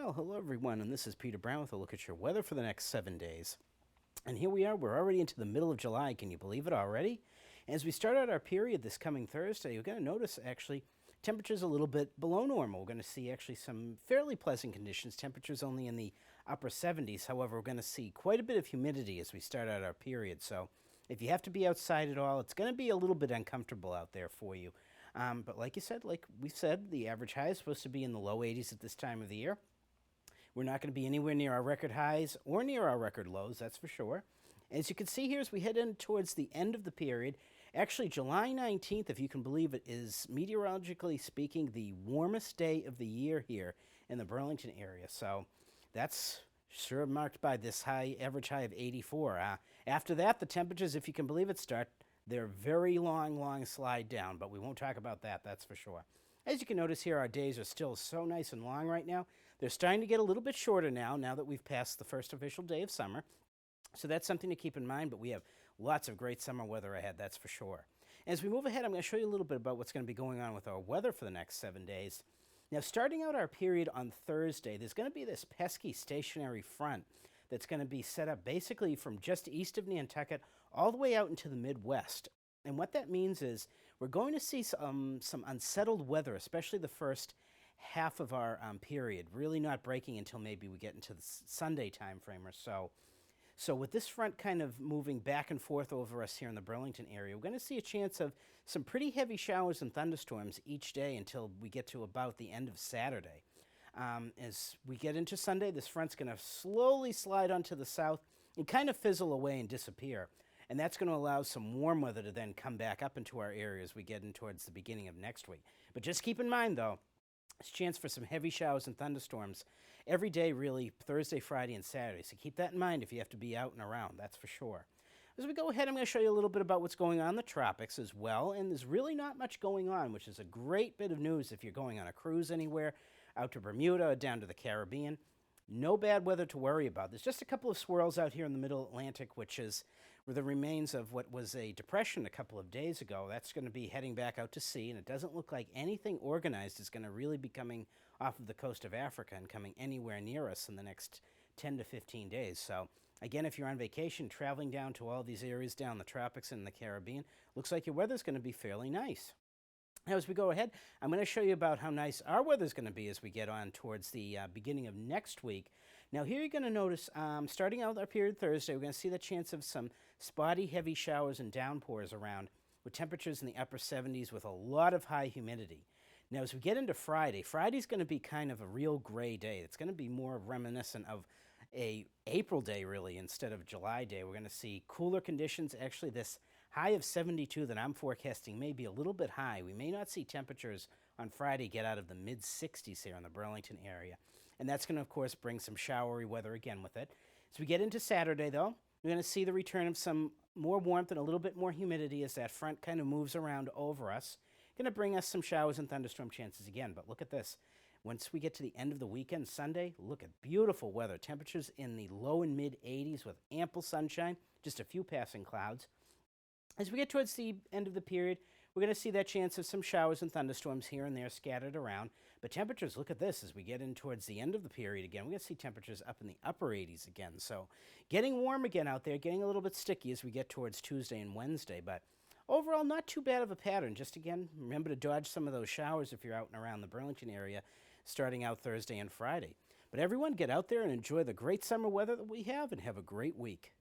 Well, hello everyone, and this is Peter Brown with a look at your weather for the next 7 days. And here we are, we're already into the middle of July. Can you believe it already? As we start out our period this coming Thursday, you're going to notice actually temperatures a little bit below normal. We're going to see actually some fairly pleasant conditions, temperatures only in the upper 70s. However, we're going to see quite a bit of humidity as we start out our period. So if you have to be outside at all, it's going to be a little bit uncomfortable out there for you. But like we said, the average high is supposed to be in the low 80s at this time of the year. We're not going to be anywhere near our record highs or near our record lows, that's for sure. As you can see here, as we head in towards the end of the period, actually July 19th, if you can believe it, is meteorologically speaking the warmest day of the year here in the Burlington area. So that's sure marked by this average high of 84. After that, the temperatures, if you can believe it, start their very long slide down, but we won't talk about that, that's for sure. As you can notice here, our days are still so nice and long right now. They're starting to get a little bit shorter now that we've passed the first official day of summer. So that's something to keep in mind, but we have lots of great summer weather ahead, that's for sure. As we move ahead, I'm going to show you a little bit about what's going to be going on with our weather for the next 7 days. Now, starting out our period on Thursday, there's going to be this pesky stationary front that's going to be set up basically from just east of Nantucket all the way out into the Midwest. And what that means is we're going to see some unsettled weather, especially the first half of our period, really not breaking until maybe we get into the Sunday time frame or so. So with this front kind of moving back and forth over us here in the Burlington area, we're going to see a chance of some pretty heavy showers and thunderstorms each day until we get to about the end of Saturday. As we get into Sunday, this front's going to slowly slide onto the south and kind of fizzle away and disappear. And that's going to allow some warm weather to then come back up into our area as we get in towards the beginning of next week. But just keep in mind, though, there's a chance for some heavy showers and thunderstorms every day, really, Thursday, Friday, and Saturday. So keep that in mind if you have to be out and around, that's for sure. As we go ahead, I'm going to show you a little bit about what's going on in the tropics as well. And there's really not much going on, which is a great bit of news if you're going on a cruise anywhere, out to Bermuda or down to the Caribbean. No bad weather to worry about. There's just a couple of swirls out here in the middle Atlantic, which is the remains of what was a depression a couple of days ago. That's going to be heading back out to sea, and it doesn't look like anything organized is going to really be coming off of the coast of Africa and coming anywhere near us in the next 10 to 15 days. So again, if you're on vacation, traveling down to all these areas down the tropics and the Caribbean, looks like your weather's going to be fairly nice. Now, as we go ahead, I'm going to show you about how nice our weather is going to be as we get on towards the beginning of next week. Now, here you're going to notice, starting out our period Thursday, we're going to see the chance of some spotty, heavy showers and downpours around with temperatures in the upper 70s with a lot of high humidity. Now, as we get into Friday, Friday's going to be kind of a real gray day. It's going to be more reminiscent of a April day, really, instead of July day. We're going to see cooler conditions. Actually, this high of 72 that I'm forecasting may be a little bit high. We may not see temperatures on Friday get out of the mid-60s here in the Burlington area. And that's going to, of course, bring some showery weather again with it. As we get into Saturday, though, we're going to see the return of some more warmth and a little bit more humidity as that front kind of moves around over us. Going to bring us some showers and thunderstorm chances again. But look at this. Once we get to the end of the weekend, Sunday, look at beautiful weather. Temperatures in the low and mid 80s with ample sunshine, just a few passing clouds. As we get towards the end of the period, we're going to see that chance of some showers and thunderstorms here and there scattered around. But temperatures, look at this, as we get in towards the end of the period again, we're going to see temperatures up in the upper 80s again. So getting warm again out there, getting a little bit sticky as we get towards Tuesday and Wednesday. But overall, not too bad of a pattern. Just again, remember to dodge some of those showers if you're out and around the Burlington area starting out Thursday and Friday. But everyone, get out there and enjoy the great summer weather that we have and have a great week.